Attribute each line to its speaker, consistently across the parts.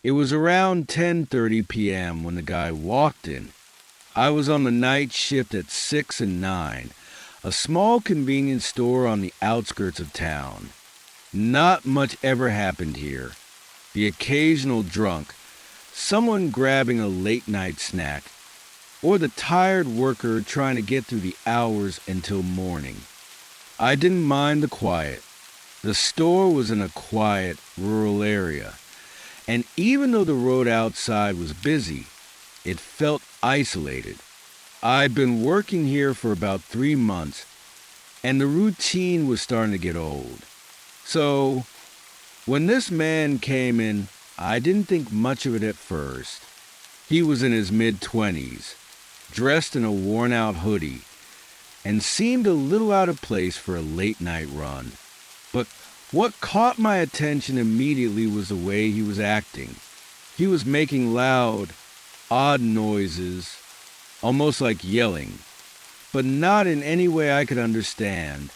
Speaker 1: It was around 10:30 p.m. when the guy walked in. I was on the night shift at 6 and 9, a small convenience store on the outskirts of town. Not much ever happened here. The occasional drunk, someone grabbing a late night snack, or the tired worker trying to get through the hours until morning. I didn't mind the quiet. The store was in a quiet, rural area, and even though the road outside was busy, it felt isolated. I'd been working here for about 3 months, and the routine was starting to get old. So, when this man came in, I didn't think much of it at first. He was in his mid-20s, dressed in a worn-out hoodie, and seemed a little out of place for a late-night run. But what caught my attention immediately was the way he was acting. He was making loud, odd noises, almost like yelling, but not in any way I could understand.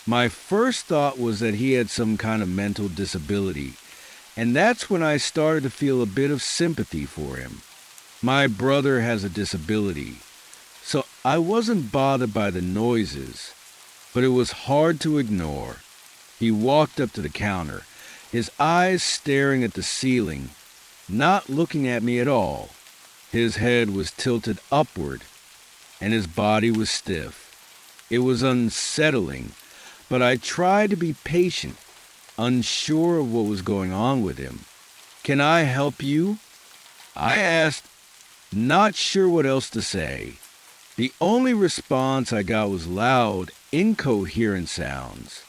Speaker 1: My first thought was that he had some kind of mental disability, and that's when I started to feel a bit of sympathy for him. My brother has a disability, so I wasn't bothered by the noises, but it was hard to ignore. He walked up to the counter, his eyes staring at the ceiling, not looking at me at all. His head was tilted upward, and his body was stiff. It was unsettling, but I tried to be patient, unsure of what was going on with him. "Can I help you?" I asked, not sure what else to say. The only response I got was loud, incoherent sounds.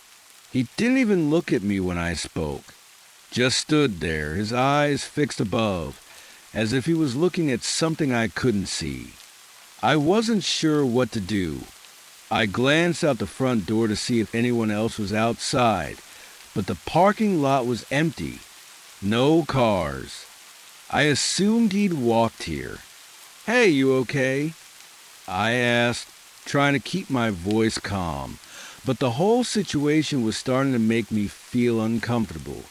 Speaker 1: He didn't even look at me when I spoke, just stood there, his eyes fixed above, as if he was looking at something I couldn't see. I wasn't sure what to do. I glanced out the front door to see if anyone else was outside, but the parking lot was empty. No cars. I assumed he'd walked here. "Hey, you okay?" I asked, trying to keep my voice calm, but the whole situation was starting to make me feel uncomfortable.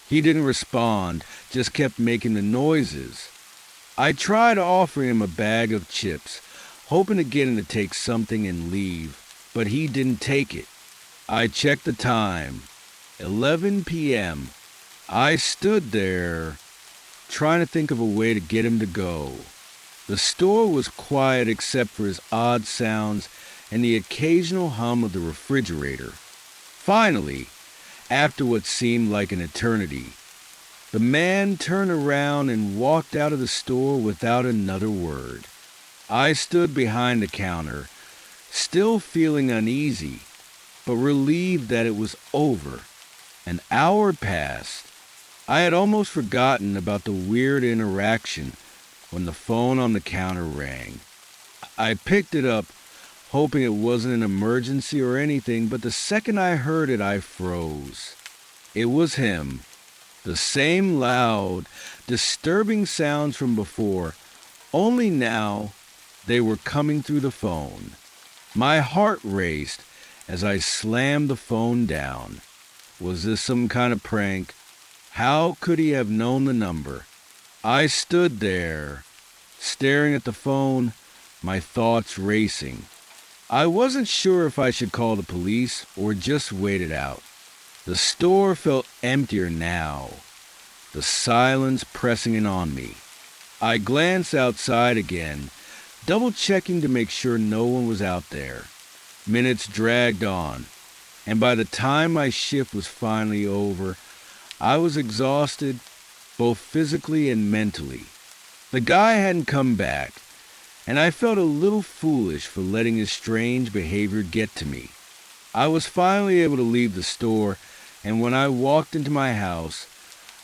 Speaker 1: He didn't respond, just kept making the noises. I tried offering him a bag of chips, hoping to get him to take something and leave, but he didn't take it. I checked the time. 11 p.m. I stood there, trying to think of a way to get him to go. The store was quiet except for his odd sounds and the occasional hum of the refrigerator. Finally, after what seemed like an eternity, the man turned around and walked out of the store without another word. I stood behind the counter, still feeling uneasy, but relieved that it was over. An hour passed. I had almost forgotten about the weird interaction when the phone on the counter rang. I picked it up, hoping it wasn't an emergency or anything, but the second I heard it, I froze. It was him. The same loud, disturbing sounds from before, only now they were coming through the phone. My heart raced as I slammed the phone down. Was this some kind of prank? How could he have known the number? I stood there, staring at the phone, my thoughts racing. I wasn't sure if I should call the police or just wait it out. The store felt emptier now, the silence pressing in on me. I glanced outside again, double-checking to make sure no one was out there. Minutes dragged on, and by the time my shift was finally over, I was exhausted, both physically and mentally. The guy hadn't come back, and I felt a little foolish for letting his strange behavior get to me. I was finally able to leave the store, and when I walked into my house,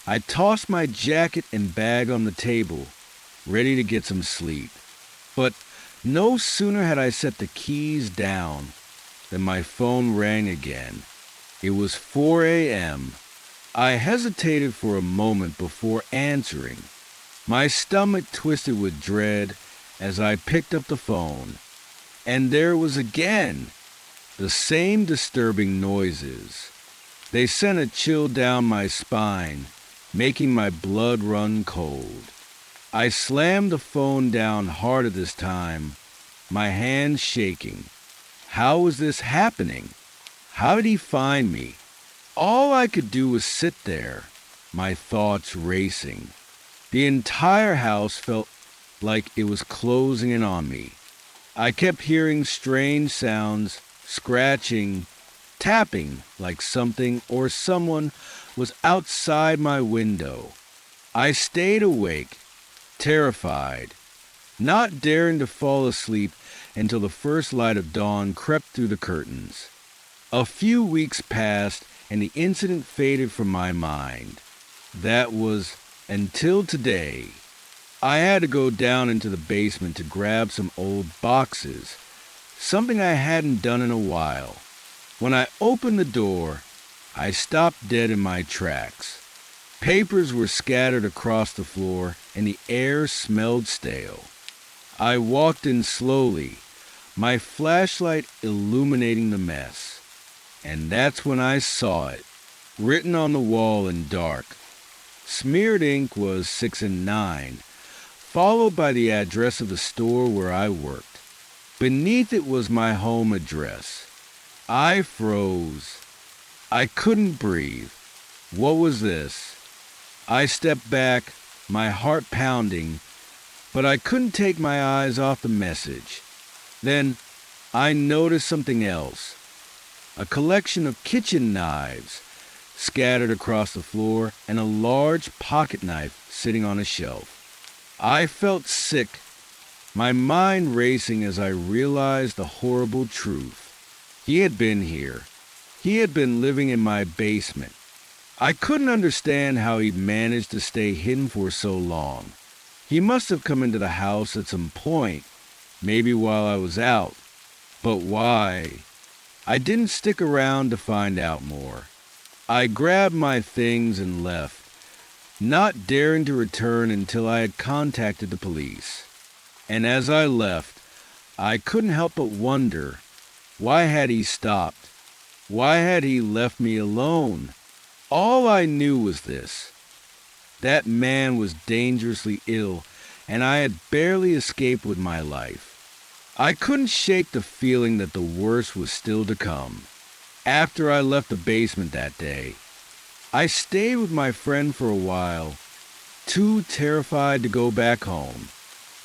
Speaker 1: I tossed my jacket and bag on the table, ready to get some sleep. But no sooner had I set the keys down than my phone rang again. It was 4 a.m. I hesitated for a moment before answering. My stomach twisted with dread as I picked up the phone. And there was again the same disturbing noises. They sent a chill down my spine, making my blood run cold. I slammed the phone down harder this time, my hands shaking. How was this happening? How did he find me? All I could do was sit there, my thoughts racing. The entire house felt like it was closing in on me. I kept hearing strange sounds, scratching, tapping, like something or someone was outside my window. I stayed awake, terrified, not daring to fall asleep until the first light of dawn crept through the curtains. A few weeks passed and the incident faded from my mind. That was until today. I had to go down into the basement to grab some old boxes, something I hadn't done in a while. When I opened the door, I stopped dead in my tracks. Papers were scattered across the floor and the air smelled stale. I walked in slowly, my flashlight illuminating the mess. And that's when I saw it, written on the wall in dark. Smeared ink was 6 and 9, followed by the address of the store where I worked. Beneath it was my home address. I froze. I couldn't breathe. What was this? I stepped back, my heart pounding, but I couldn't take my eyes off the message. Then I noticed something else. A collection of kitchen knives scattered across the floor and a large pocket knife sitting on a shelf. I felt sick, my mind racing as I realized the horrible truth. He had been here. He had been living in my basement. I couldn't understand how he'd managed to stay hidden for so long. He must have come into the house at some point, maybe while I was out. But why? I didn't stick around to find out more. I grabbed my things and left, not daring to return until I had contacted the police. And as I left, I couldn't help but wonder, why had he stopped? Why had he left me alone? All I knew was this. That man was dangerously ill, and I had barely escaped with my life. I couldn't shake the feeling that the worst was still to come. After I left the basement that day, I stayed with my friend for a while, too terrified to go back home.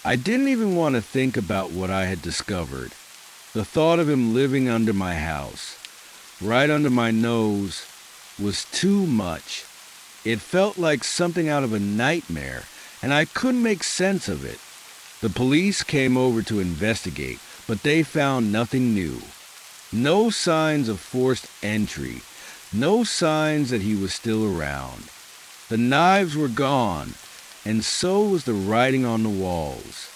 Speaker 1: I didn't even want to think about what I had discovered. The thought of him living under my house, right under my nose, was too much. It felt like something out of a nightmare, and I couldn't make sense of it. The police came over to investigate, but they found nothing new. No signs of forced entry, no signs that he was still around. The knives were gone, and so was the writing on the walls.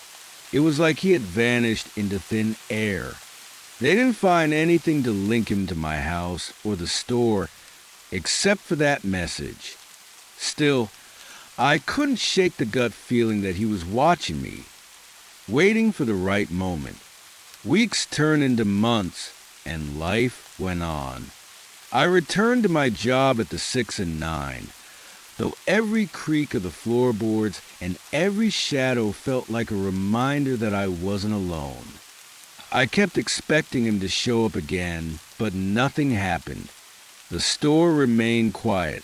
Speaker 1: It was like he had vanished into thin air. They didn't find anything to link him to my house or the store, except for that message. Still, I couldn't shake the gut feeling that he was watching me, waiting for the right moment. Weeks turned into months, and life went on. I returned to my job at the 6 and 9, though every creak of the floorboards and every shadow felt like a reminder that I wasn't alone. I kept expecting him to show up again, but nothing happened. The store remained quiet,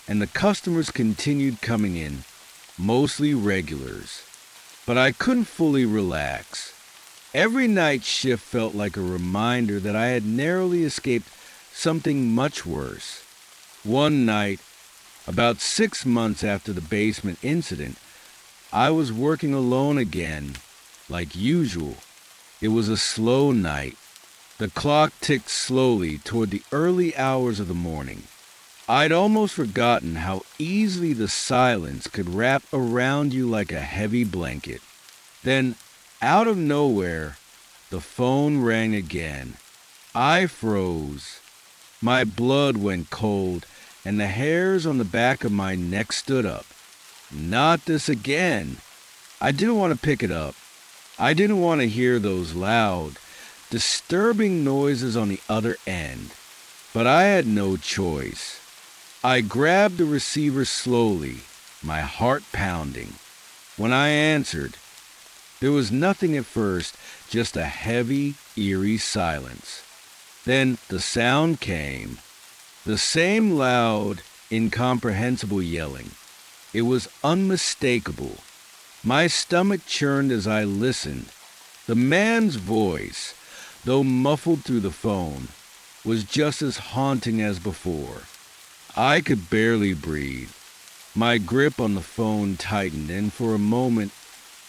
Speaker 1: and the customers continued coming in, mostly regulars. But I couldn't fully relax. Every night shift felt like a reminder that I had narrowly escaped something much worse. One night, about 6 months after the basement incident, I was working alone again, like usual. It was a slow night. The clock ticked slowly toward the early hours of the morning. I'd almost forgotten how easily the silence could wrap around you like a heavy blanket. Then, out of nowhere, the phone rang again. I froze. My blood went cold, and the hairs on the back of my neck stood up. Not this again. I didn't want to pick it up. I didn't want to hear those loud, disturbing noises on the other end. But I had no choice. I grabbed the receiver slowly, my heart pounding. When I answered, there was nothing at first, just a heavy, eerie silence. Then the sound came, the same loud, incomprehensible yelling. It was unmistakable. My stomach churned as I listened. The man's voice, though muffled through the phone, was just as haunting as before. I could barely breathe. My grip on the phone tightened, and for a moment,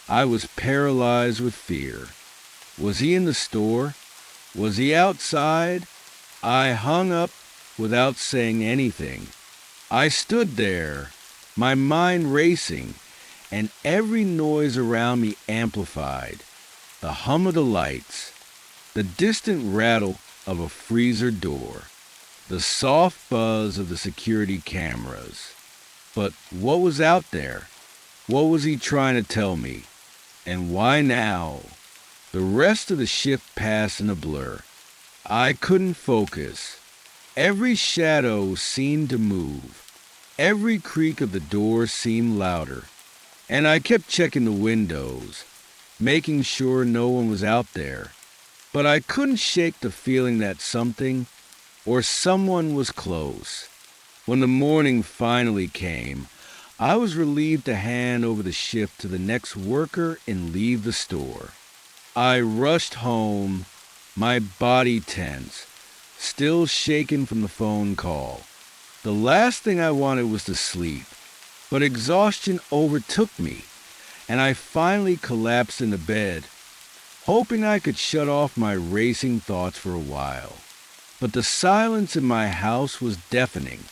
Speaker 1: I was paralyzed with fear. Was he in the store? Was he outside? I hung up without saying anything. I stood there, my mind racing, and every noise around me amplified. The hum of the lights, the distant rattle of a freezer door, the soft buzz of the security cameras. But what was out there? What was he trying to tell me? And why now? The rest of the shift passed in a blur. I couldn't focus. Every shadow seemed to move. Every creak of the door seemed louder. And I kept checking the windows, making sure no one was out there. But I couldn't shake the feeling that something or someone was close. When the morning finally came, I was relieved to hand over the shift to the next worker and leave the store. I rushed home, my body tense, still shaken from the phone call. The last thing I wanted was to sleep, but exhaustion overtook me, and I finally collapsed into bed, hoping I could shut off my racing thoughts for a while. But the silence in my house was deafening.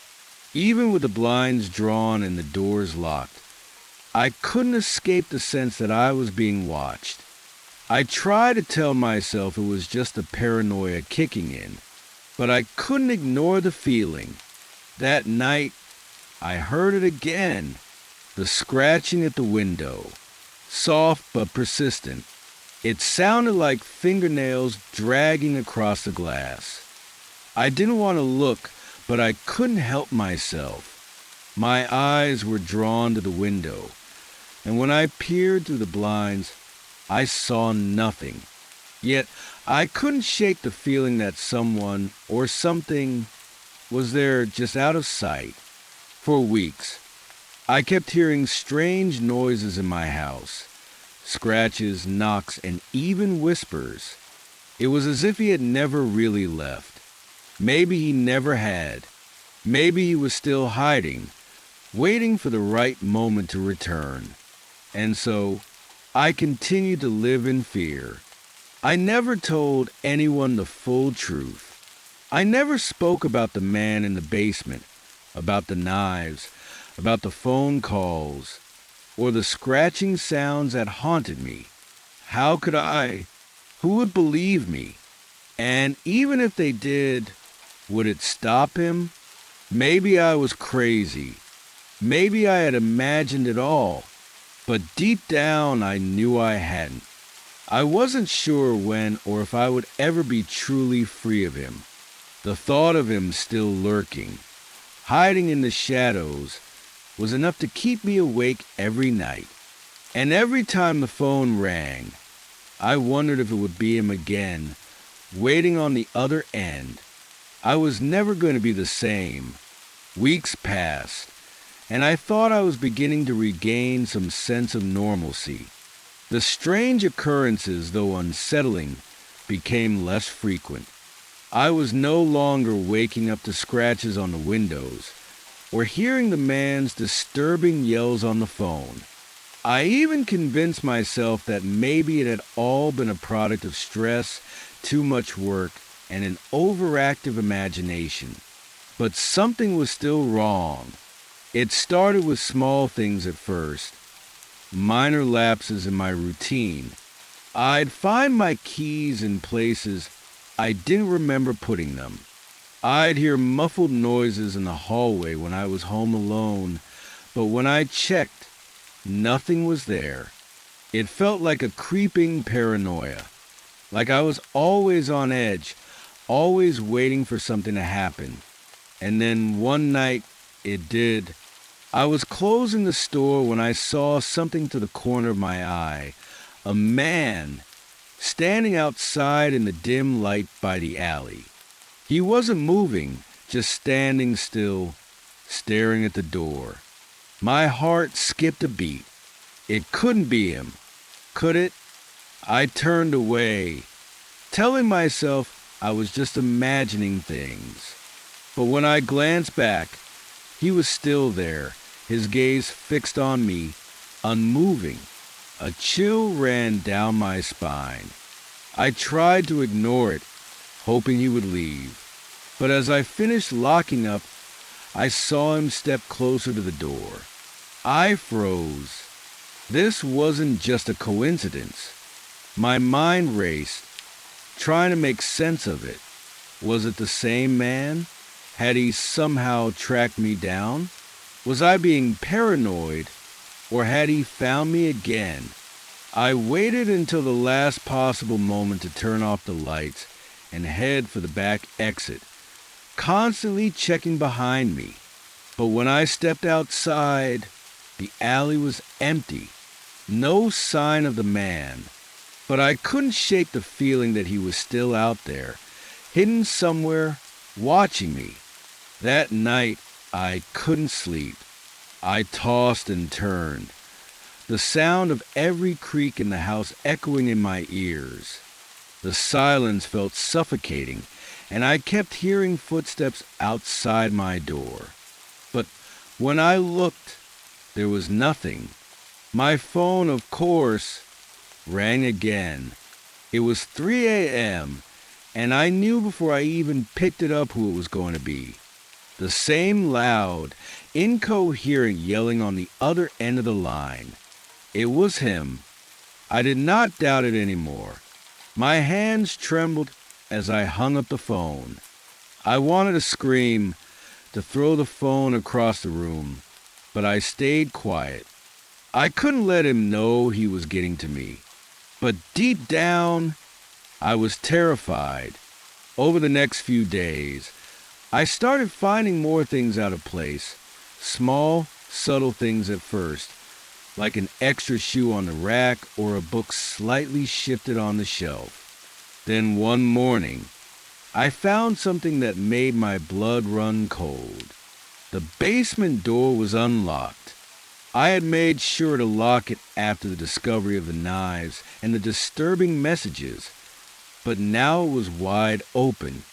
Speaker 1: Even with the blinds drawn and the doors locked, I couldn't escape the sense that I was being watched. I tried to tell myself it was just the paranoia kicking in, but I couldn't ignore the feeling. That night, I heard it again, the scratching at the window, soft but persistent. It sounded like fingernails dragging across the glass. I didn't want to look, but I couldn't help myself. My eyes were drawn to the window, and when I peered through the blinds, I saw nothing. Yet I couldn't shake the feeling that someone or something was there just out of sight. For weeks, I kept hearing strange noises in my house, scratches, knocks, and even whispers. It was as if he had never really left. Maybe he never had. Maybe he was still hiding, waiting for the right moment to return. And so, I continued to live in fear. I never told anyone the full truth. I never spoke about the man in the basement, about the knives, about the phone calls, or the scratching sounds that haunted me. How could I? Who would believe me? And even if they did, would it stop him? Maybe I was crazy. Maybe I had imagined it all. But deep down, I knew I hadn't. I wasn't sure when or if I would ever be truly free of him. The thought of him still lurking, hiding in the shadows, was enough to keep me awake every night. And every time the phone rang, I wondered if it would be him again, waiting on the other end. I was never going to be the same. Weeks passed, and I thought I was beginning to regain some sense of normalcy. The strange occurrences, though unsettling, became less frequent. I was no longer waking up to scratches on the windows or hearing the man's disturbing yells on the phone. I even convinced myself that maybe it had all been a product of stress, too much work, and an overactive imagination. But something was still wrong. It started with small things at first, minor lapses in my routine. I'd find my keys in places I didn't remember putting them. I'd hear muffled noises in the hallway when I was home alone, but when I checked, nothing was there. It felt like a creeping paranoia, like I was always on edge, always waiting for something to happen. And then one night, It did. I was closing the store when I saw something to the corner of my eye. A man standing outside in the dim light by the alley. He wasn't moving, just standing still, staring at the door. My heart skipped a beat. It couldn't be him, could it? I turned away, telling myself I was just imagining things. But when I glanced back, he was still there, his gaze fixed on me, unmoving. A chill ran down my spine. I tried to ignore it, hoping he would leave. But as I finished locking up, I saw him step closer to the door. I froze. This wasn't just a coincidence. My mind raced, trying to make sense of it. Was it the same man? Had he somehow tracked me down? Was I being paranoid, or had he found me again? I waited until the last possible moment to turn off the lights and head for the back exit, constantly checking behind me. But when I stepped outside, the alley was empty. No sign of the man. But I couldn't shake the feeling that he was still out there, hidden somewhere, watching me. That night, I couldn't sleep. I tossed and turned, the sound of every creak in the house echoing in my ears. The silence felt suffocating, and I kept hearing footsteps outside my door. But when I looked, there was nothing. My phone, of course, rang again. It was 3 a.m., and I knew before I even picked it up who it was going to be. The same loud, incoherent yelling on the other end of the line. It was him. I did not doubt it anymore. My hands trembled as I hung up the phone. I wanted to scream, to throw the phone across the room, but I stayed quiet. I couldn't let him know he was getting to me. But deep down, I was terrified. Over the next few days, I started finding more things out of place. Small, subtle things at first, like an extra shoe on the rack or a book slightly shifted on the shelf. Then one morning, I found something that made my blood run cold. The basement door was unlocked. I had made sure to lock it after the discovery of the knives and the disturbing messages, but now it was wide open.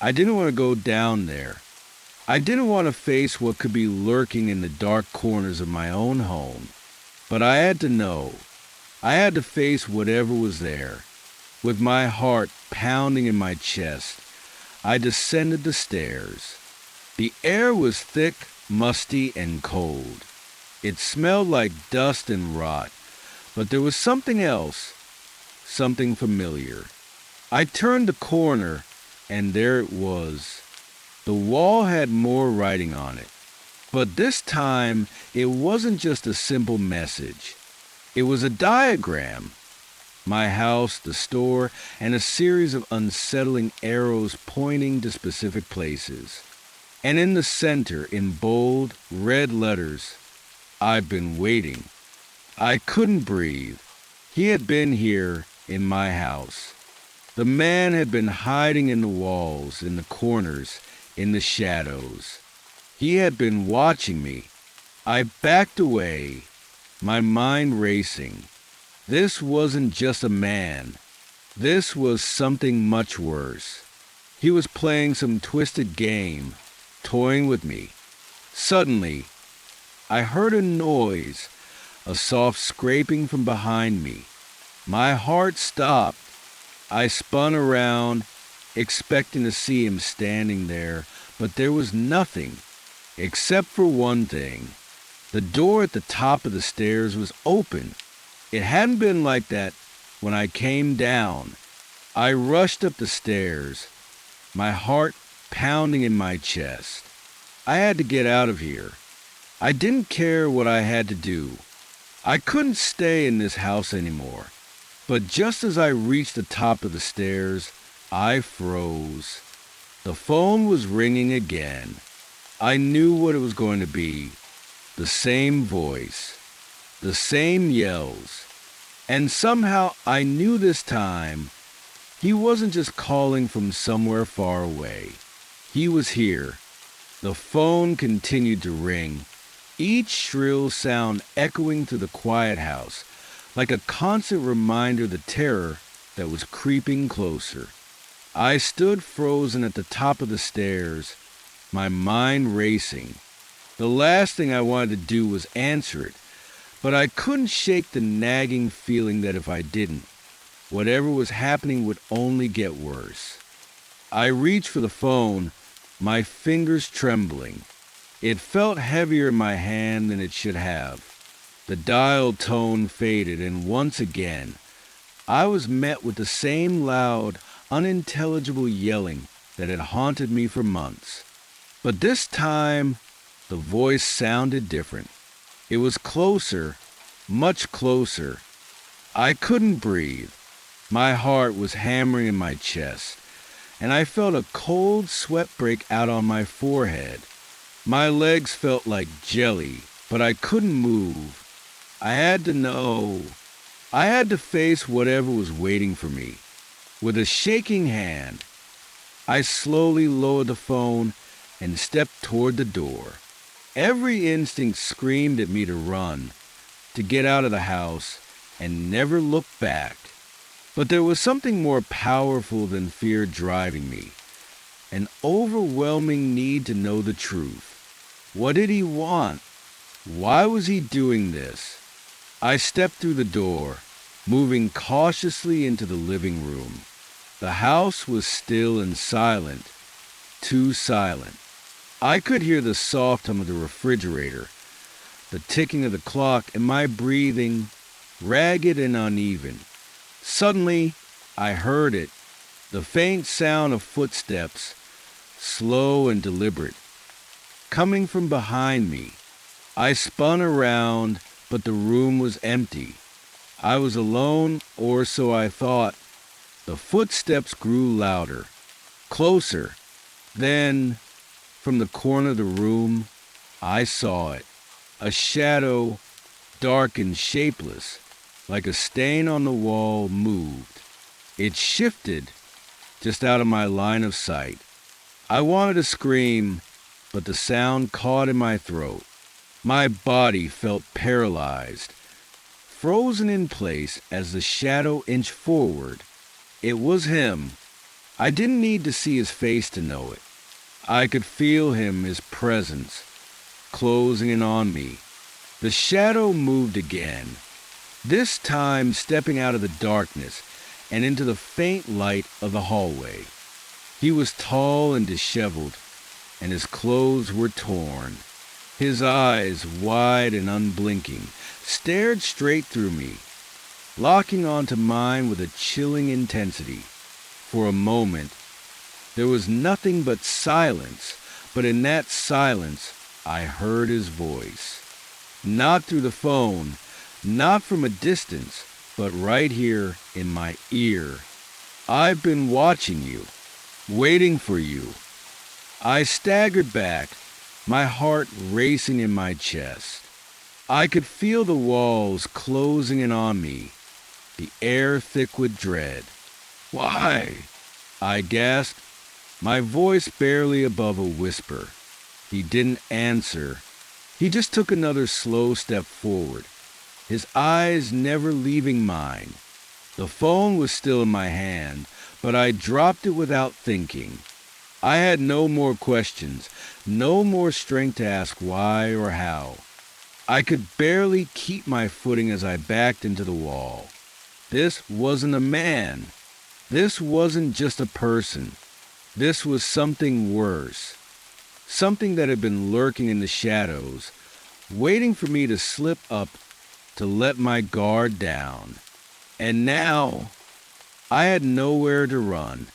Speaker 1: I didn't want to go down there. I didn't want to face what could be lurking in the dark corners of my own home. But I had to know. I had to face whatever was there. With my heart pounding in my chest, I descended the stairs. The air was thick, musty, and cold. It smelled like dust and rot, but there was something else, something familiar. I turned the corner, and there it was. The wall had more writing on it, but this time it wasn't just a simple message. It was a diagram. My house, the store, and a series of unsettling arrows pointing to specific places. And in the center, in bold, red letters, I've been waiting. I couldn't breathe. He had been here in my house. The man had been hiding in the walls, in the corners, in the shadows. He had been watching me. I backed away, my mind racing. This wasn't just a man. This was something much worse. He was playing some twisted game, toying with me. Suddenly, I heard a noise, a soft scraping from behind me. My heart stopped. I spun around, expecting to see him standing there, but there was nothing, except for one thing. The door at the top of the stairs was open. It hadn't been like that when I came down. I rushed up the stairs, my heart pounding in my chest. I had to get out of here. I didn't care what I had to do. I couldn't stay in this house anymore. But just as I reached the top of the stairs, I froze. The phone was ringing again. I knew what it was going to be. The same voice, the same yells. And somehow I knew this time he wasn't just calling from somewhere far away. He was here. The phone continued to ring, each shrill sound echoing through the quiet house, like a constant reminder of the terror that was creeping closer. I stood frozen at the top of the stairs, my mind racing. The last thing I wanted to do was answer it, but I couldn't shake the nagging feeling that if I didn't, whatever was happening would only get worse. I reached for the phone, my fingers trembling. It felt heavier in my hand than it should have. The dial tone faded, and once again, I was met with the same loud, unintelligible yelling that had haunted me for months. But this time, the voice sounded different. It was closer, much closer. I couldn't breathe. My heart was hammering in my chest, and I felt a cold sweat break out on my forehead. My legs felt like jelly, but I couldn't move. I had to know. I had to face whatever was waiting for me. With a shaking hand, I slowly lowered the phone and stepped toward the door. Every instinct screamed at me to run, to get out of the house and never look back. But there was something more powerful than fear driving me, an overwhelming need to know the truth. What did he want? Why was he doing this? I stepped through the door, moving cautiously into the living room. The house was still and silent, too silent. I could hear the soft hum of the refrigerator, the ticking of the clock, and my breathing, ragged and uneven. Suddenly, I heard it, the faint sound of footsteps, slow and deliberate, coming from behind me. I spun around, but the room was empty. I was alone, or so I thought. The footsteps grew louder, closer. Then, from the corner of the room, I saw it. A shadow, dark and shapeless, like a stain on the wall, moved. It shifted, just out of my line of sight. I wanted to scream, but the sound caught in my throat. My body felt paralyzed, frozen in place as the shadow inched forward. It was him. I didn't need to see his face to know it. I could feel him, his presence, closing in on me. The shadow moved again, this time stepping out of the darkness and into the faint light of the hallway. He was tall and disheveled, and his clothes were torn. His eyes, wide and unblinking, stared straight through me, locking onto mine with a chilling intensity. For a moment, there was nothing but silence, but in that silence, I heard his voice. Not through the phone, not from a distance, but right here in my ear. I've been watching you, waiting for you. I staggered back, my heart racing in my chest. I could feel the walls closing in on me, the air thick with dread. Why? I gasped, my voice barely above a whisper. He didn't answer. He just took another slow step forward, his eyes never leaving mine. The phone was still in my hand, but I dropped it without thinking. I had no more questions, no more strength to ask why or how. I could barely keep my footing as I backed into the wall. This wasn't a man. This wasn't just a person. This was something worse. Something that had been lurking in the shadows, waiting for me to slip up, to let my guard down. And now, I had nowhere to run.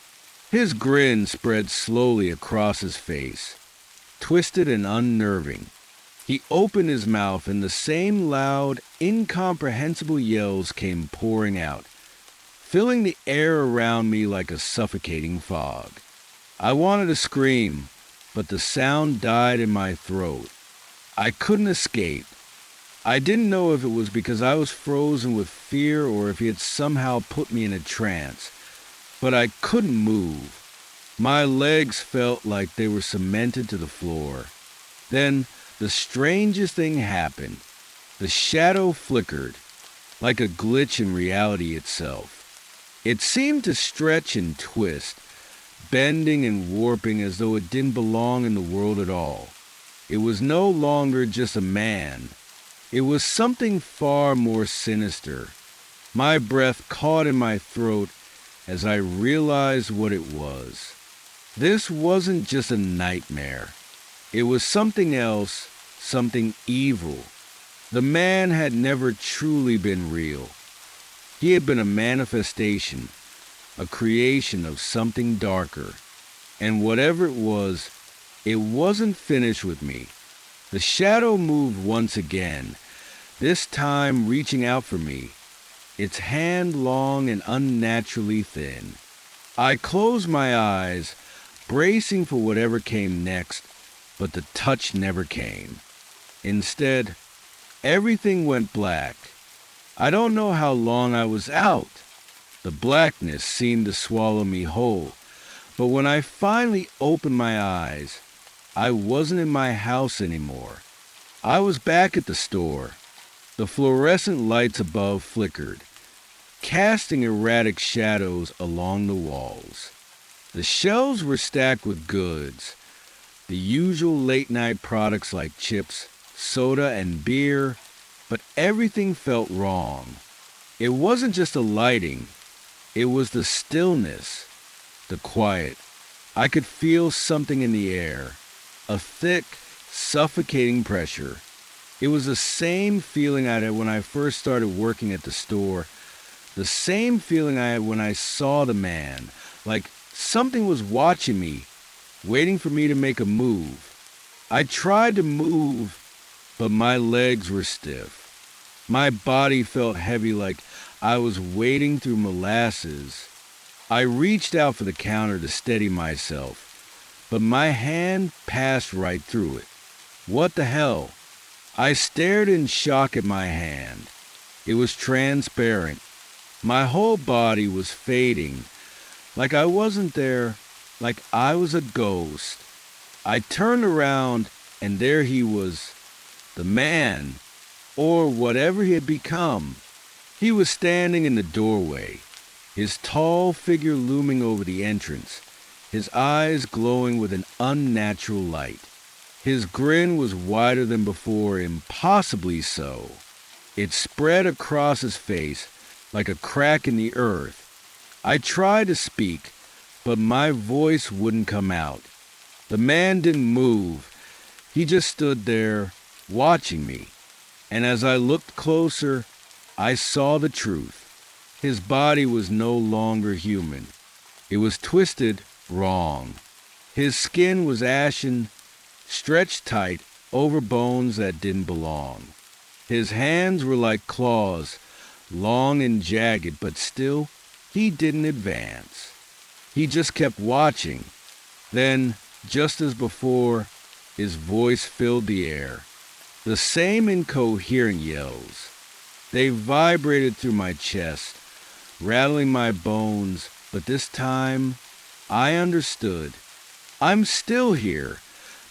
Speaker 1: His grin spread slowly across his face, twisted and unnerving. He opened his mouth and the same loud, incomprehensible yells came pouring out, filling the air around me like a suffocating fog. I wanted to scream, but the sound died in my throat. I couldn't escape. I didn't know if it was because I was frozen with fear or if he had somehow put me in a trance, but I couldn't move. My legs felt like they were cemented to the floor. Then the strangest thing happened. The shadow flickered, like a glitch in reality itself. It seemed to stretch and twist, bending and warping as though it didn't belong in the world at all. It was no longer just a man. It was something far more sinister. My breath caught in my throat as I realized what it was. This wasn't just a nightmare. It was something else, something evil. The man had never truly been real. He had been a manifestation, a creation of something darker. And whatever it wasn't finished with me. The shadow moved once again, this time reaching out for me, its hand long and unnaturally thin. I closed my eyes, bracing for whatever came next, but the touch never came. Instead, everything went black. I don't know how long I was out. The blackness seemed to swallow me whole, but when I finally opened my eyes, I wasn't in my house anymore. I was back at the store. The fluorescent lights above flickered, casting erratic shadows along the walls. The shelves were stacked with goods, the usual late-night products like chips, soda, and beer, but everything felt wrong. It wasn't just the lighting, it was the stillness, the quiet. I could feel something in the air, a thick, suffocating pressure. It was the same feeling I had when I first started working at the store, the same feeling I had when I saw the man, like something was watching me, waiting for me to make a move. I tried to move, but my legs were stiff. My body felt heavy like I was wading through molasses. I reached out for the counter to steady myself, but my hand passed right through it. What the hell? I stared in shock at my hand. It was transparent. My whole body was fading, like I wasn't there, like I was a ghost. I turned around, and there he was, the man, or whatever he had become. He was standing in the doorway, his tall figure looming over the entrance, his eyes glowing with an unnatural light. His grin was wider than before, impossibly so. It spread across his face like a crack in the earth. I tried to speak, but my voice wouldn't come out. The man didn't move. He just stood there, watching me. And as I looked closer, I saw the truth. His body was no longer human. It was twisted wrong. His skin was ashen, stretched tight over bones that didn't belong. His hands were like claws, long and jagged, but still, he didn't advance. He just kept watching. Then, just as before, his voice filled the air. The same incoherent yells. They vibrated through my chest, rattling my bones, but this time, I understood. I'm still here,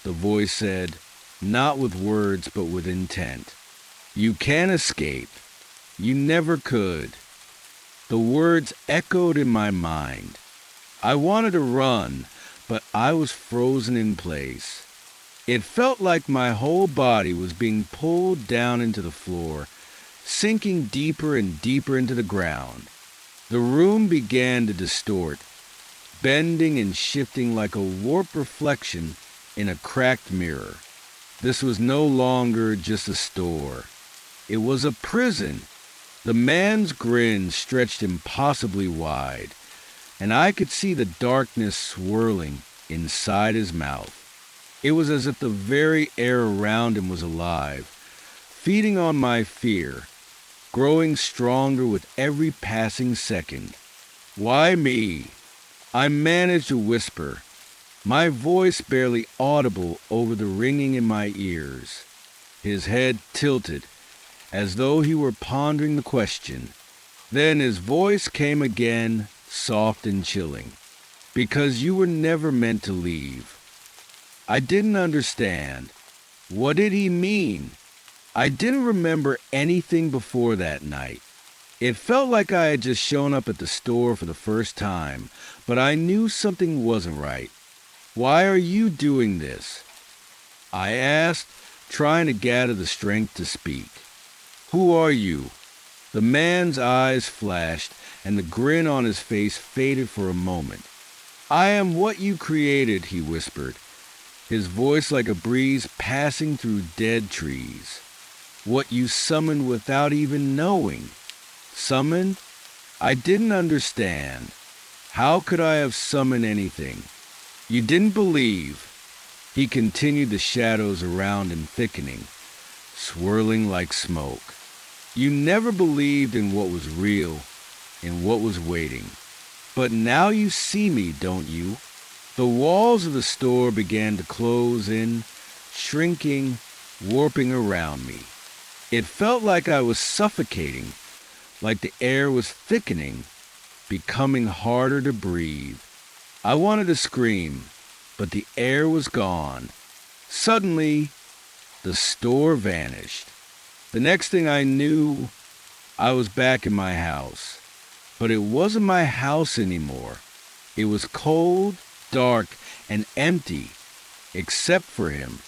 Speaker 1: the voice said, not with words but with intent. You can't escape. You never could. The words echoed in my mind. I wanted to run, but I was frozen in place. It felt like my whole body was being pulled down into the floor, sinking deeper and deeper into the ground. The room began to distort, bending and shifting like a warped reflection in a cracked mirror. This was no longer just a store. It was a prison. The man's grin stretched impossibly wide, and I could see the darkness swirling inside his mouth. It was as if the very air around him was alive, feeding on my fear, growing stronger with every passing second. Why me? I managed to whisper, my voice barely audible over the ringing in my ears. His head tilted, as though he were pondering the question. Then his voice came again, soft and chilling. Because you were never meant to leave. I didn't understand. What did he mean? I didn't remember anything before that night. It felt like I had just shown up at the store for the first time, but I knew something wasn't right. Why are you doing this? I asked, trying to gather the strength to speak. Who are you? The man's eyes flashed, and the grin on his face faded for a moment. I am what you created, he whispered, his voice like a breeze passing through dead trees. What you summoned without even knowing. Summoned? I didn't understand. How could I have summoned anything? You didn't believe. He continued, the shadows around him thickening, swirling like smoke. You never believed in what was real, in what was waiting. But now you see me, don't you? The walls of the store began to close in, shrinking, warping around me. It felt like I was suffocating, like the air was thickening, becoming harder to breathe. I wanted to scream, but the air was gone. Suddenly, the store vanished. The next thing I knew, I was back in my house. But it wasn't my house anymore. It was cold, dark, and empty, except for him.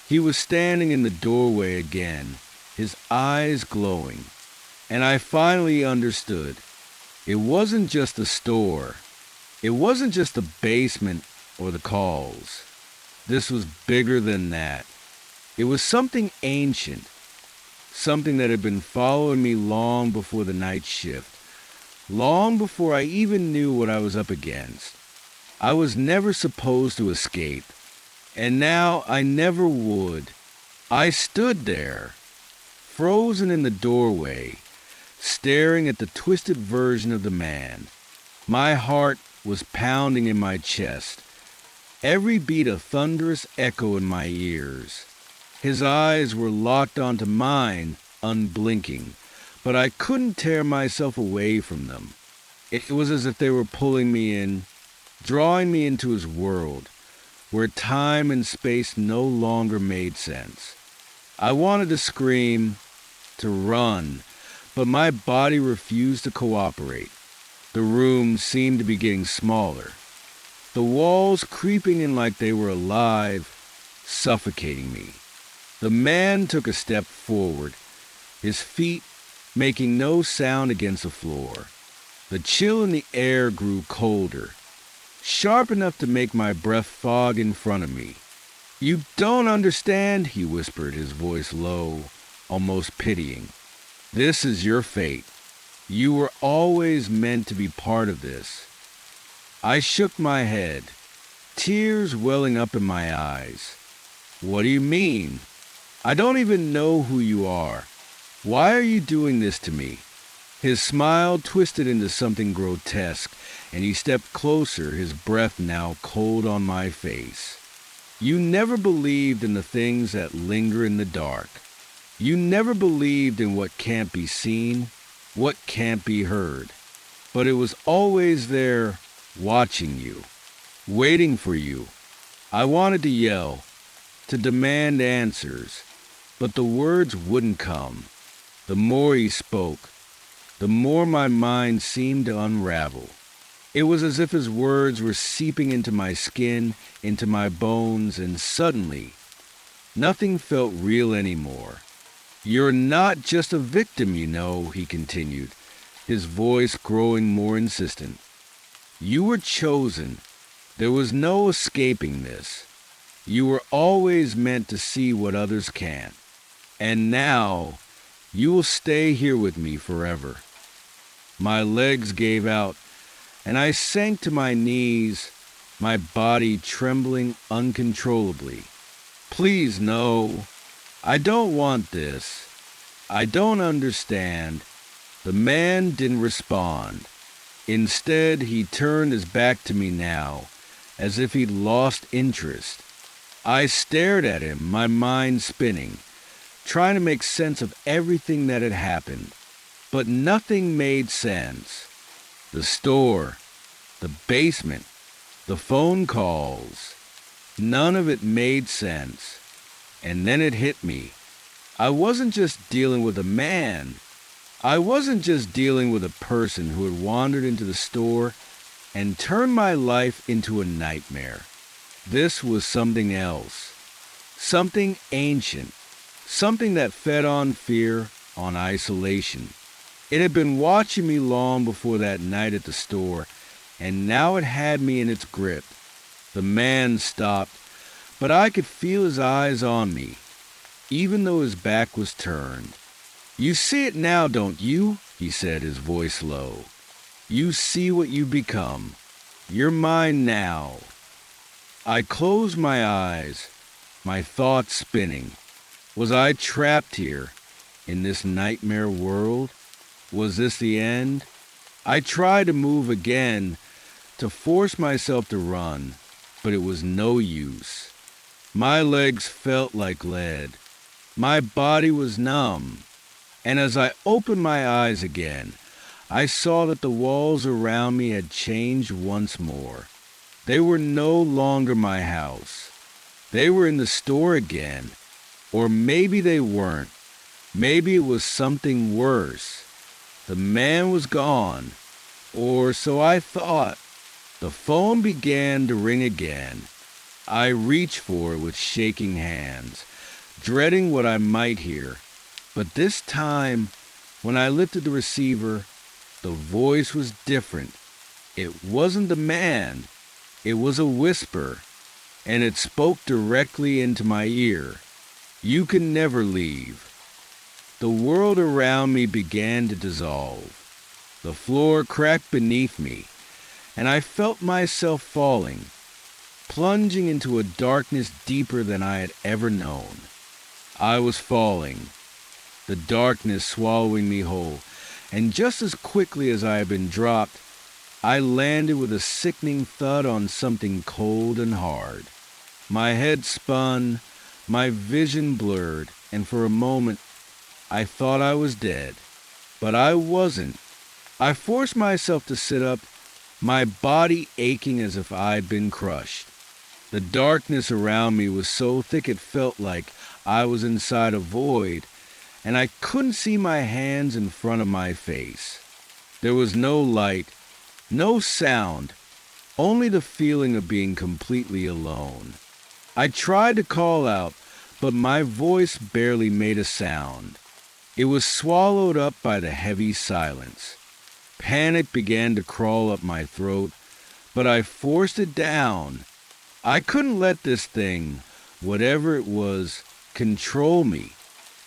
Speaker 1: He was standing in the doorway again, his eyes glowing. And I finally understood. It wasn't just the store. It wasn't just the basement or the calls. This was bigger than that. It was something ancient, something that had been following me long before the night shift. Long before I even knew what I was up against. I was never supposed to escape, and now I never would. I stood there, frozen in the doorway, staring at the twisted version of the man. My heart was pounding in my chest, every beat a thunderous echo in my ears. His eyes were locked onto mine, unblinking. But I couldn't tear myself away from them. It was as if they were pulling me in, drawing me into his world, where time and space no longer made sense. I wanted to scream, to run, but my body refused to cooperate. The room seemed to be getting smaller, the walls creeping in like they were alive, suffocating me. The man took a step forward, his feet making no sound against the floor. The chill in the air grew colder, sharp enough to make my breath fog in front of me. You don't understand, he whispered, his voice low, almost pitying. This is your fate. You were always meant to be part of this. I shook my head, tears welling up in my eyes. What do you mean? I don't even know who you are. Why are you doing this to me? His smile twisted into something grotesque, and he stepped closer, his breath now cold on my face. You never believed in the things that linger in the dark. You never believed in what can't be seen, what can't be heard. But it was always there, watching you, waiting for you. I wanted to yell, to demand answers, but the words wouldn't come. The more he spoke, the more my mind seemed to unravel. It was as if his words were seeping into my skin, into my bones, and suddenly, nothing felt real anymore. You're not just a victim, you know, he continued, his voice growing more insistent. You were chosen. There was no escaping this. You were always meant to see what others can't. And now, you will stay here with me forever. My legs gave out, and I sank to my knees, my body trembling uncontrollably. Please, no. I don't want this. I don't understand. The man didn't respond. Instead, he turned his back to me now, as if he'd lost interest. I stared at him, my mind spinning, trying to make sense of everything that had happened. But nothing made sense. The store, the basement, the phone calls, none of it made sense. And then it hit me. I wasn't just dealing with a man. I wasn't just dealing with a person who had wandered into the store and turned my life into a nightmare. This was something else. Something ancient. Something that fed on fear, on isolation. It had been watching me long before that night at the store, and now it had me in its grip. The man stopped, but I could feel his eyes on me, even though his back was turned. "You see it now, don't you?" he said, his voice low. "You see what you become. You're mine now." I closed my eyes, my thoughts spinning. Was I trapped here, in this nightmare world? Was this the end? I tried to move again, to force myself to run, but it was no use. My legs felt like lead. My body was numb. And as I opened my eyes again, I saw that the walls around me had changed once more. They were no longer my house. They were in the store again. Or maybe they weren't. Maybe it was something worse. The man was gone. Or so I thought. The phone began to ring again. I reached for it with shaking hands, dreading what I might hear. But this time, when I lifted the receiver, the voice was different. It wasn't the man. It was a whisper, and it spoke directly into my ear. "You can never leave." The world around me began to dissolve. The floor cracked beneath me, and I felt myself falling, plunging into a darkness deeper than I had ever known. I was falling, the darkness swallowing me whole, and just as quickly as I had been dropped, I landed with a sickening thud on something cold and hard. My head spun, my vision blurred, and for a moment I thought I was dead. But I wasn't. I forced myself to sit up, my body aching as if I'd been crushed. The darkness around me was so thick it felt like I was inside a void, and I couldn't see my hands in front of my face. There was no light, no sound, only the feeling of being completely alone. I tried to call out, but my voice barely made a sound. It was swallowed up by the heavy silence. Panic began to crawl up my throat, but I forced it down. I couldn't let this thing, whatever it was, control me.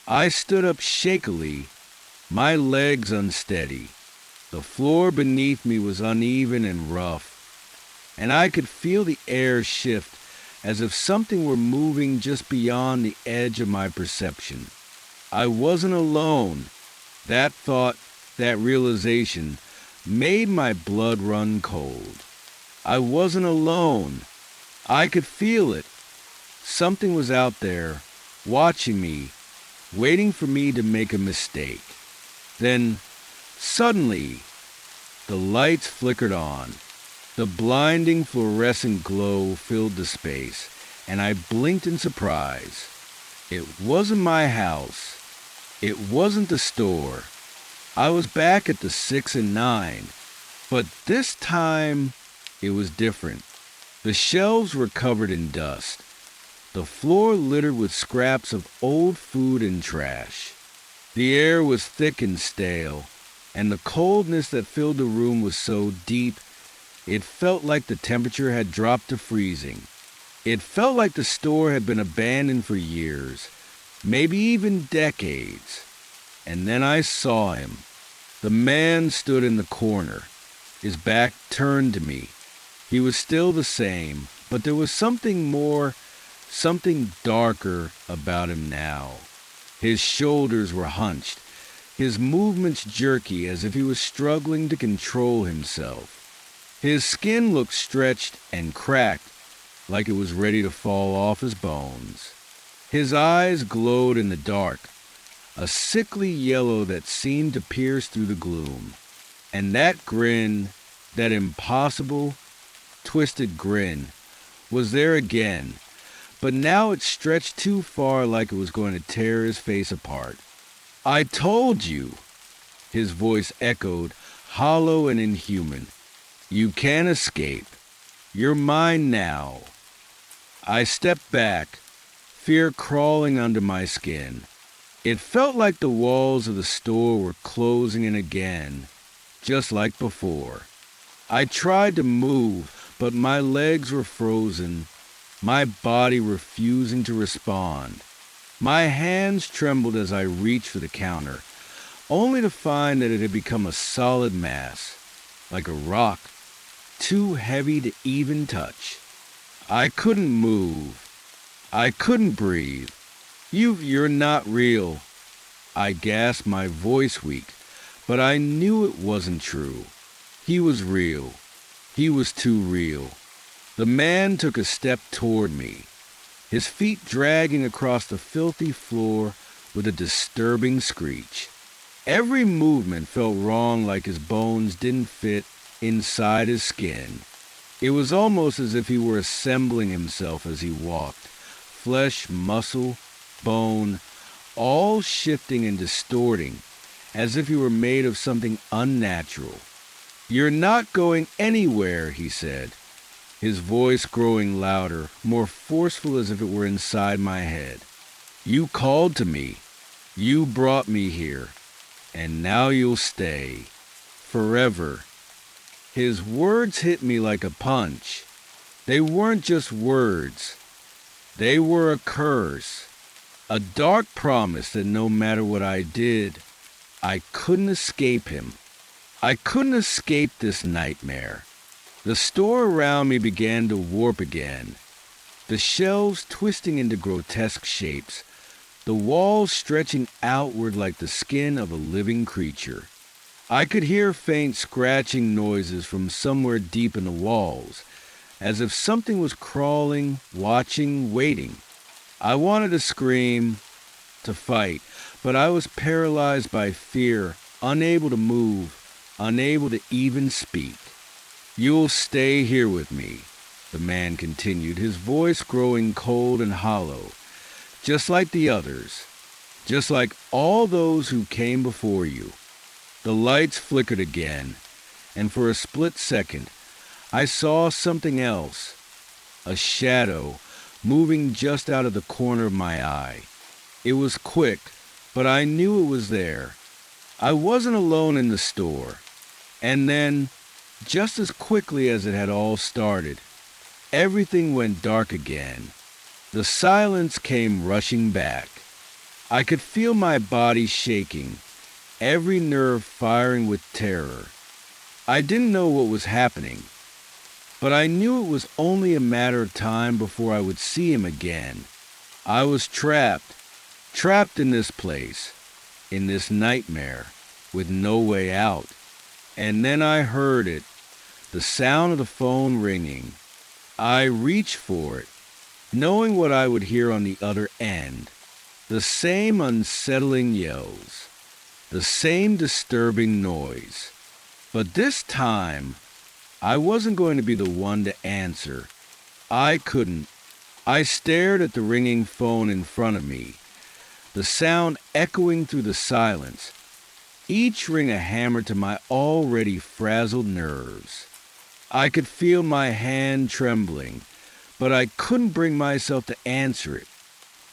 Speaker 1: I stood up shakily, my legs unsteady. The floor beneath me was uneven and rough, and I could feel the air shift as if something were moving just beyond the edge of my perception. I wasn't alone. That thought, that realization, made my blood run cold. I wasn't alone. I could feel it. Something was out there, watching me, waiting for me to make a mistake. Then, suddenly, the lights flickered on. The blinding fluorescent glow filled the space, and I blinked in surprise. It wasn't my house. It wasn't the store. I was back at the 6 and 9, but this time it was different. The shelves were covered in dust. The floor littered with scraps of old food and trash. The air was thick and stale, and the coldness that filled the room was so deep, it felt like the temperature had dropped to freezing. It felt like the store had been abandoned for years, maybe even decades. And then I saw him. The man stood in the corner, his back turned to me. He was still the same, but there was something more, something darker about him now. His shoulders were hunched, his movements jerky as if he was struggling to control himself. His skin looked stretched and cracked, like it was ready to fall off his bones. His eyes glowed in the dark, a sickly yellow that seemed to pierce through the gloom. And that grin, that impossible, twisted grin, was there again, but now it stretched too far like it was going to tear his face apart. "I told you," his voice echoed, hollow and inhuman. "You can't escape. You're mine now." I stepped back, fear crawling under my skin. It felt like the walls of the store were closing in again, just like before. I tried to move, but my legs were frozen, my body refusing to respond. My hands trembled as I reached for the counter, only to find that it had become a solid mass, like a rock, too heavy to even touch. I couldn't move. I couldn't breathe. You're not real." I gasped, my voice weak, but I knew it wasn't true. He was real. He was too real. The man took a step toward me, his feet dragging across the filthy floor with a disturbing screech. Every movement felt wrong, like his bones didn't fit inside his skin. It was almost as if he were assembling himself as he walked, flesh, muscle, bone, all shifting and distorting, as if he were made of something unnatural. "You're not going anywhere," he said, his voice growing louder, more forceful, as if it were inside my head. "You called to me. You brought me here. And now you'll stay. Forever." His words hit me like a punch. They weren't just words. They were a curse. A dark promise that no matter what I did, I couldn't escape him. I couldn't escape this nightmare. The store around me began to warp again, the shelves twisting into grotesque shapes, the walls stretching outward like the skin of a living creature. I could hear faint scratching noises from somewhere deep in the walls, as if something was crawling, watching, waiting. I wanted to scream, to fight, but I was paralyzed by fear, unable to move, unable to even speak. "You'll stay here with me," the man continued, his voice growing cold and hollow, "just like the others, just like all those who came before you." The lights flickered again, and for a split second, I saw something else, a shadow moving just out of the corner of my eye. It was quick, but I knew it was there. I wasn't alone in the store. And then, just as quickly as it had all started, everything went dark again. The silence came rushing back. I could feel my body shaking, every nerve firing with terror. I didn't know what was happening, but I knew it was only a matter of time before I would see him again. I was trapped in this place, in this nightmare, with no way out. And then I heard it, the sound of the phone ringing. I reached for it, knowing what I would hear on the other end. The same unsettling yells, the same disturbing noise. But this time, I wasn't going to be the one to answer. I couldn't. I stared at the ringing phone in front of me, the sound echoing through the silence, each ring a hammer to my already frazzled nerves. I could feel my hand trembling, but I couldn't bring myself to answer it.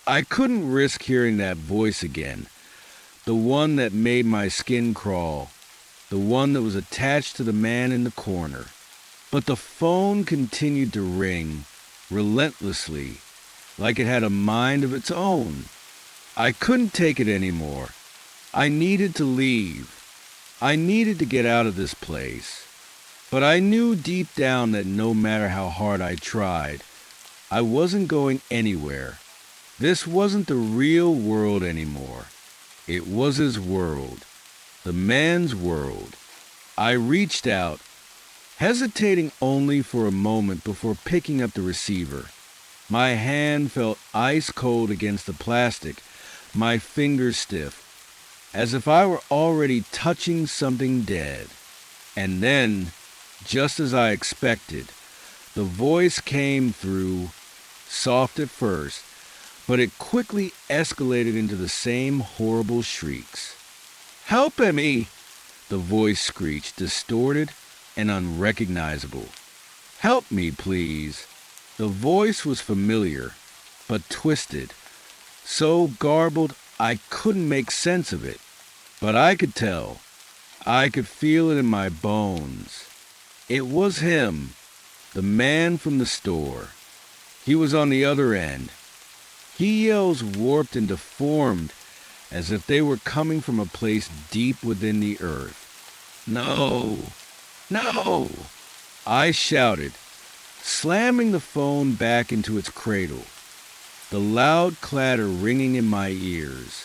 Speaker 1: I couldn't risk hearing that voice again, the one that made my skin crawl, the one that was attached to the man in the corner. But the phone continued to ring, relentlessly, like it had a mind of its own. I couldn't take it anymore. I needed to leave. I needed to get out of this place. But I knew deep down that no matter how hard I tried, I wasn't going anywhere. This wasn't the real world anymore. It was his world, the man's world. I reached out, hesitating only for a moment before picking up the receiver. My hand felt ice cold against the plastic, my fingers stiff, as if I were already touching something dead. And then, just as I expected, the voice came through, soft at first, but it quickly escalated into the same horrible shrieks. "Help me!" the voice screeched, distorted and unrecognizable. "Help me, please." The voice was familiar, but twisted, so garbled I couldn't make sense of it. But I could tell. I could feel it in my bones. It was him, the man from the store. He was on the other end. He yells warped and deformed, as if they were coming from a place deep within the earth. "No! No!" I shouted, slamming the phone back into its cradle, the loud clatter ringing in my ears.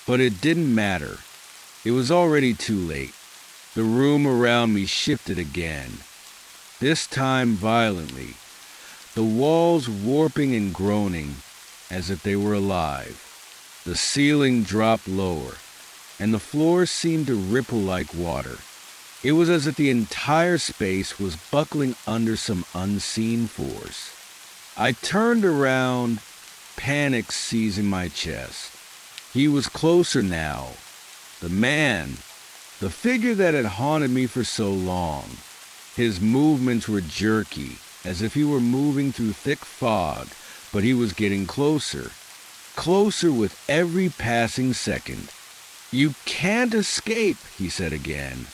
Speaker 1: But it didn't matter. It was already too late. The room around me shifted again, this time violently, the walls warping and groaning as if they were alive. The ceiling dropped lower, and the floor seemed to ripple like water. It was as if the entire space was buckling under some unseen force. I turned around, panic seizing my chest. He was closer now. The man, the figure that had haunted me for so long. His movements were jerky, as if he were moving through thick fog, but he was getting closer, closer with every passing second. "You can't escape," he said again,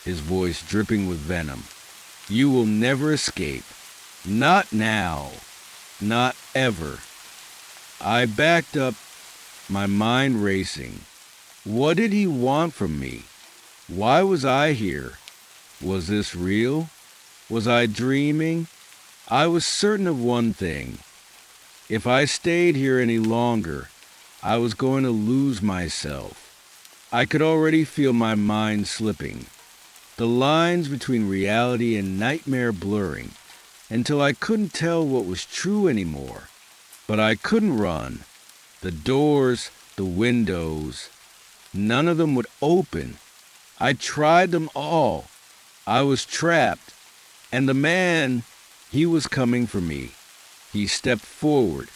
Speaker 1: his voice dripping with venom. "You will never escape. Not now. Not ever." I backed up, my mind racing. What did he want from me? Why was I here? Was this real? Was I dreaming? I was certain of one thing. If I stayed here any longer, I was going to lose myself. I could already feel my mind slipping, the lines between reality and nightmare blurring, until I couldn't tell what was true anymore. But I couldn't run. The doors, the windows, none of them would open. I tried them all. I was trapped. And the man, he was coming for me. He stepped forward,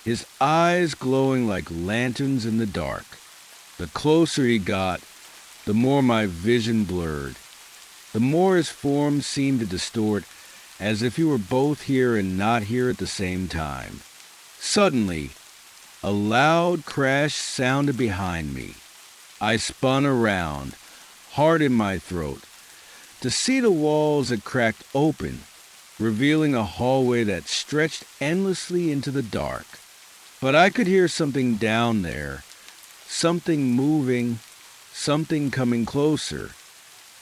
Speaker 1: his eyes glowing like lanterns in the dark. The closer he got, the more my vision blurred, the more his form seemed to distort, as if he were both here and not here at the same time. Suddenly, a loud crash sounded behind me. I spun around, heart in my throat, to see the walls had cracked open, revealing a hallway that stretched endlessly into the dark. But I could hear something down there, something moving, something coming closer.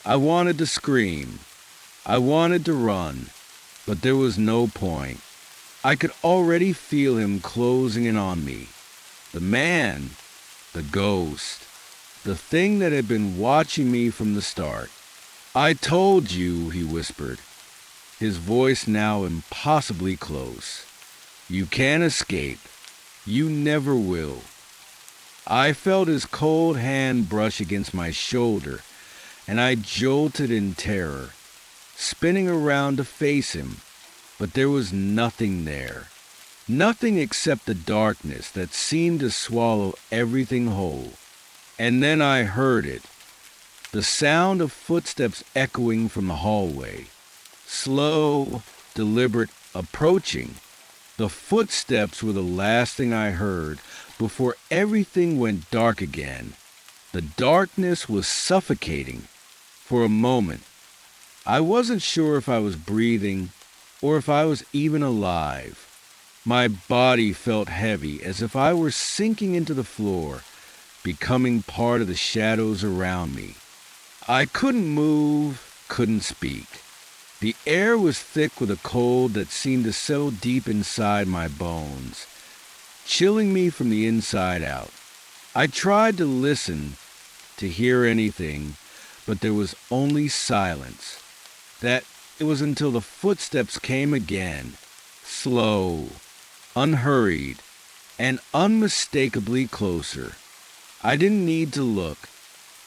Speaker 1: I wanted to scream. I wanted to run, but there was no point. I could already feel him closing in on me. The man, the ghost, the thing that had been watching me from the start. "I told you," he whispered, his voice now impossibly close. "You can't escape. You never will." I felt his cold hand brush against my shoulder, and I jolted in terror, spinning around to face him. But there was nothing there. Nothing except the darkness that seemed to swallow everything whole. And then I heard it. The sound of footsteps echoing from the hallway. Slow, deliberate, approaching. The footsteps were the last thing I heard before everything went dark again. The darkness was suffocating. For a moment, I wasn't sure if I was breathing or if I was even alive. My body felt heavy, as if I were sinking into the floor, becoming part of the shadows around me. I couldn't move, couldn't speak. The air was thick with a cold that seemed to settle deep inside my bones, chilling me from the inside out. I tried to listen, to hear anything, but there was only silence. That It was until the footsteps came again, slow, unhurried, and unmistakably closer. I didn't need to look.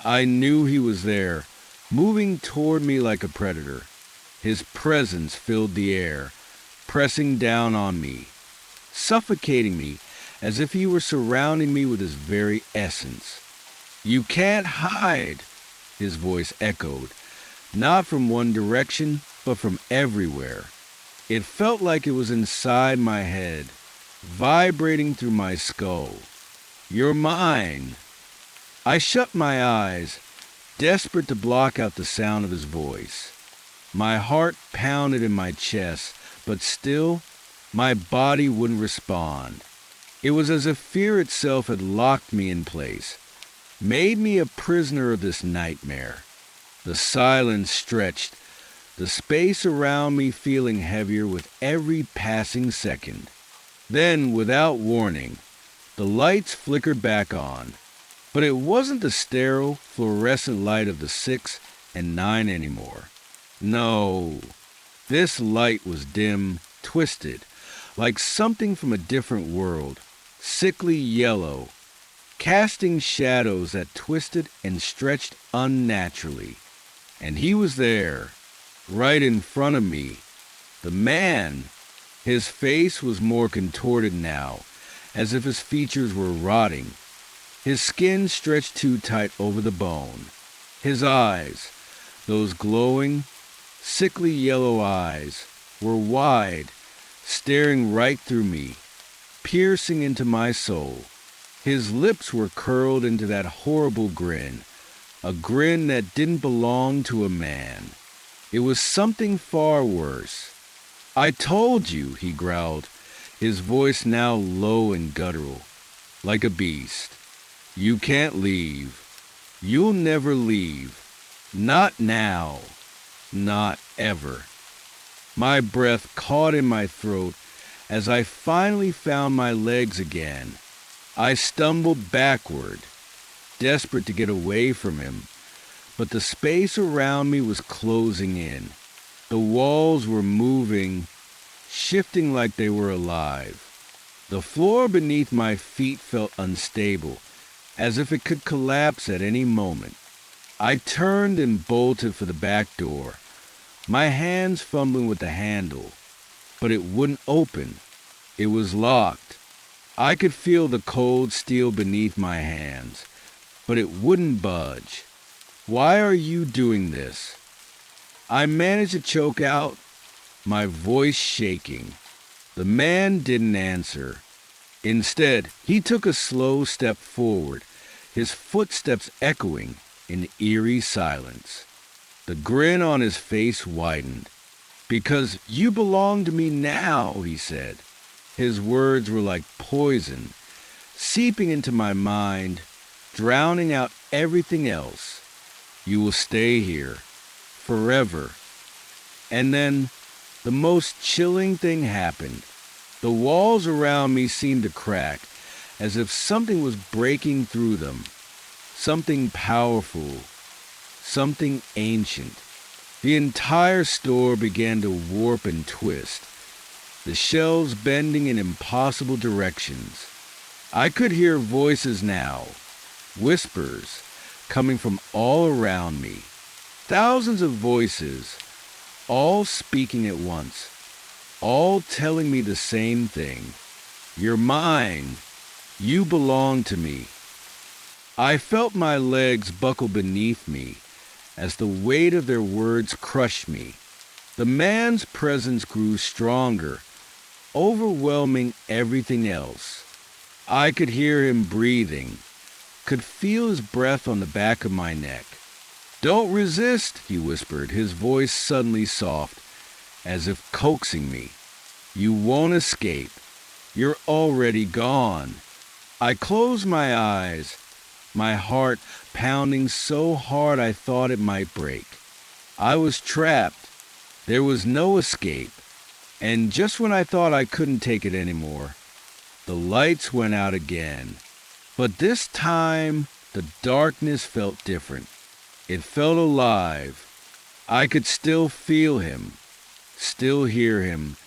Speaker 1: I knew he was there, moving toward me like a predator. His presence filled the air, pressing down on me, suffocating me as if he were surrounding me with his very essence. "You can't hide," his voice echoed, not from one direction, but from everywhere. It felt like it was inside my head, vibrating through my skull. "You're mine." I shut my eyes, desperate to block out the sound of his voice. My heart pounded in my chest, but still, my body wouldn't respond. It was as if fear itself had locked me in place, made me a prisoner of this nightmare. The silence stretched, the space around me feeling heavier with every passing second. Then, without warning, the lights flickered back on. But it wasn't the sterile, fluorescent light of the 6 and 9 anymore. No, this light was dim, twisted, like something from a different world, sickly yellow, casting shadows that twisted and stretched unnaturally. And he was there, right in front of me. The man, his face was more contorted now, as if his features were rotting. His skin stretched too tight over the bone. His eyes, those glowing, sickly yellow eyes, were wide, staring right through me, piercing into my soul. His lips were curled into that horrible grin, a grin that didn't belong to a man. It was something far worse. "I told you," he growled, his voice now low and guttural, like a beast. "You can't leave. You'll never leave. Not now. Not ever." My breath caught in my throat as I finally found my legs again. I stumbled backward, desperate to get away from him, but the space around me was closing in. The walls were moving, shifting like they were alive. The floor beneath my feet felt unstable, as if it could collapse at any moment. I turned and bolted for the back door, my hands fumbling with the handle, but it wouldn't open. It was locked. I could feel the cold steel beneath my hands, but it wouldn't budge. "Why are you doing this?" I managed to choke out, my voice shaking. The man didn't answer. Instead, he took a slow step forward, his footsteps echoing in the eerie silence. The grin on his face widened. "Because you belong to me now," he said. His words were like poison, seeping into my mind, drowning out everything else. "You will stay here, forever." And then, the most chilling thing happened. The walls around me seemed to crack, as if something was breaking through them. Something powerful, something ancient. The entire store began to warp and twist, the shelves bending in impossible directions. I could hear voices now, whispers, coming from all around me. Thousands of voices, all speaking at once, all telling me the same thing. "You're mine. You belong to me." I felt my legs buckle beneath me as the weight of their words crushed me. The man's presence grew stronger, overwhelming everything else. I could hear him breathing, could feel his breath on the back of my neck. "Don't resist," he whispered, his voice suddenly soft, as if coaxing me. "You won't escape. You're already gone." I closed my eyes, my heart pounding so hard I thought it might break. I was trapped. There was no escape. And just when I thought I couldn't take it anymore, the lights went out again. But this time, the darkness felt different. It felt alive. I could still feel him, still hear him,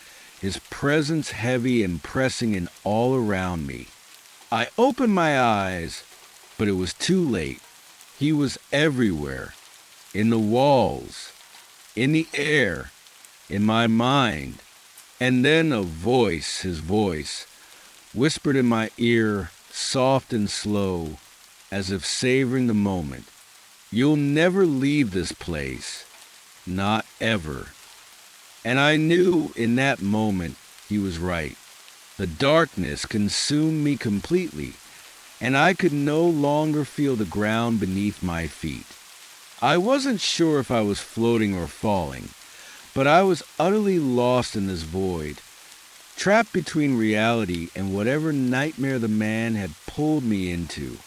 Speaker 1: his presence heavy and pressing in all around me. I opened my eyes, but it was too late. He was everywhere, in the walls, in the air, in my mind. And then a voice, his voice, whispered in my ear, soft and slow, as if savoring the moment. You'll never leave this place, not ever. And I knew in that moment he was right. The darkness consumed me completely, and I could no longer feel the ground beneath my feet. I wasn't sure if I was floating or falling, but I was utterly lost in this void, trapped between reality and whatever nightmare the man had pulled me into.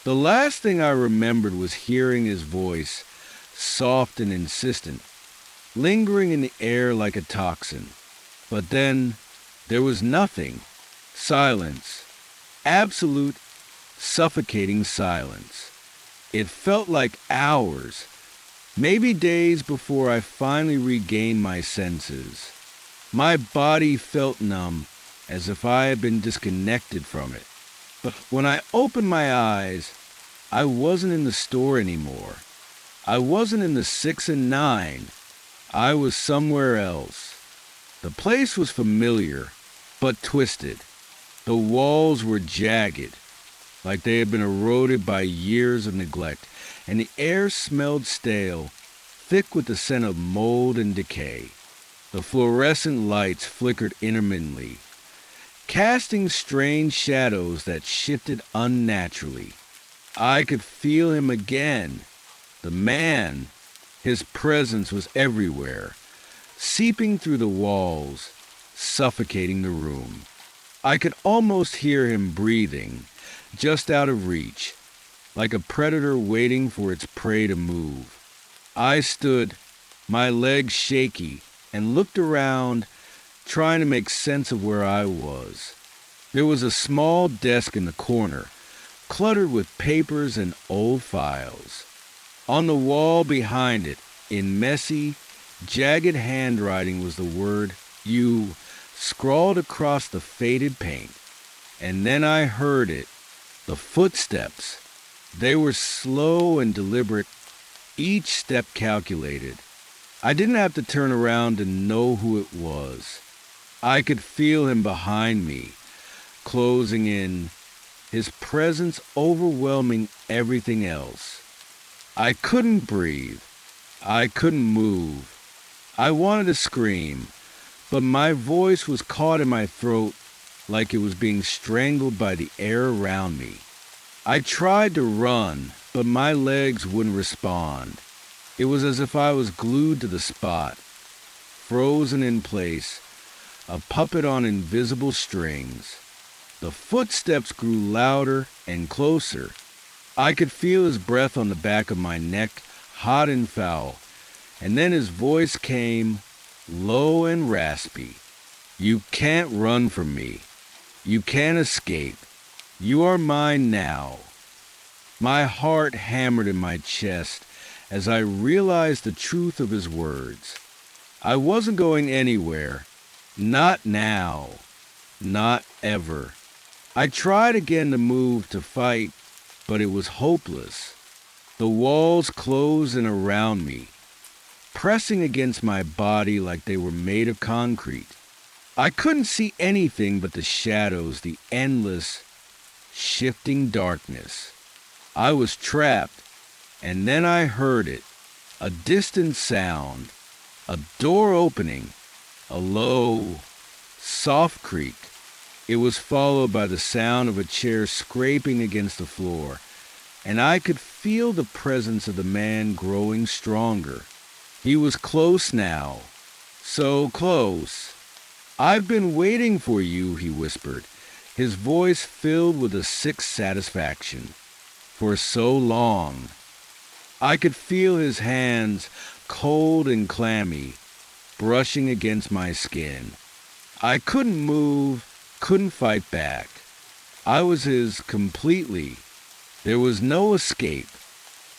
Speaker 1: The last thing I remembered was hearing his voice, soft and insistent, lingering in the air like a toxin. But then there was nothing. Silence. Absolute, suffocating silence. It felt like hours, maybe days before I finally regained my senses. My body felt numb, as if I had been disconnected from it. But when I opened my eyes, I wasn't in the store anymore. I wasn't in the 6 and 9. I was somewhere else. The place was familiar, but twisted. The walls were jagged, like they had been eroded by years of neglect, and the air smelled stale, thick with the scent of mold and decay. The fluorescent lights flickered intermittently, casting strange shadows that shifted unnaturally. I could feel him again. The man, his presence was everywhere, seeping through the walls, suffocating the room. I could almost hear him breathing, just out of reach, like a predator waiting for its prey to move. I stood, my legs shaky, and looked around, trying to make sense of where I was. There was a small desk in the corner, cluttered with papers and old files. On the wall behind it, in messy, jagged handwriting, was the word "you" scrawled across the faded paint. And then I heard it, the footsteps. They were slow and deliberate, each step calculated. I didn't have to turn around to know who it was. I could feel him behind me, closing in, his presence overwhelming everything else. I couldn't breathe. I couldn't move. I wanted to scream, but my voice was caught in my throat like it was being strangled by the air around me. I tried to run, but my legs wouldn't respond. It was as if I was glued to the spot, frozen in place, a puppet on invisible strings. The footsteps grew louder and closer. I could feel his breath on the back of my neck, hot and foul, and then his voice came, low and raspy. You can't run from me. You can't escape. You are mine now. My heart hammered in my chest as I realized the truth of his words. I wasn't going anywhere. Not now. Not ever. I tried again to move, to fight, but it was hopeless. The walls closed in around me, pressing against my body like they were made of concrete. I couldn't see anything but the shadows, the endless, shifting darkness. I was trapped, and then I heard it, a distant sound, a door opening, a low, soft creak. It was followed by the sound of a chair scraping against the floor, and I could feel the presence of the man growing stronger. He was close now, so close. I've been waiting for you, he whispered, his voice filled with a sick satisfaction. For so long. I could feel his hands, cold and clammy, brushing against my skin. I couldn't move, couldn't fight back. I was his completely. There was no escape.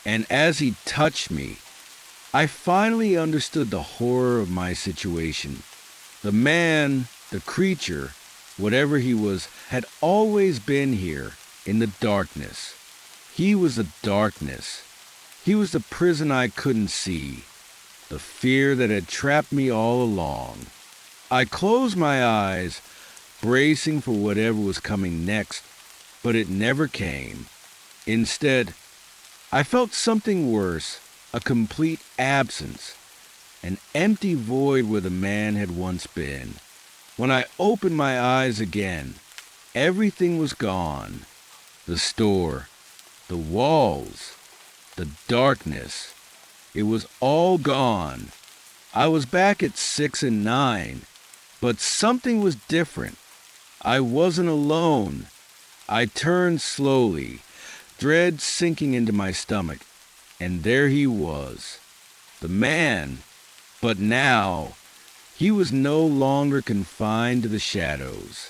Speaker 1: And as he touched me, I finally understood the horror of my situation. The man, the creature, whatever he was, had always been here, in the darkness. He was the darkness. He was the prison I couldn't see, the fear that had trapped me all along. I closed my eyes, bracing for whatever was coming next, but it never came. Instead, I felt something worse, a complete absence, an empty void where the man had once been. When I opened my eyes again, everything was gone. The store, the walls, the darkness. It was all gone. I was back at 6 and 9, but something was different. I wasn't alone. I turned slowly, dread sinking into my stomach, and there he was, the man. But now, he was no longer confined to the shadows.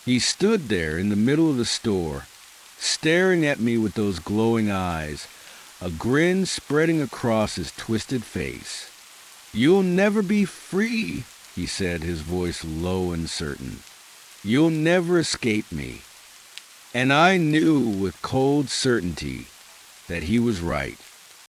Speaker 1: He stood there in the middle of the store, staring at me with those glowing eyes, a grin spreading across his twisted face. "You'll never be free," he said, his voice low and certain. "You'll never escape me." And I knew with cold certainty that he was right.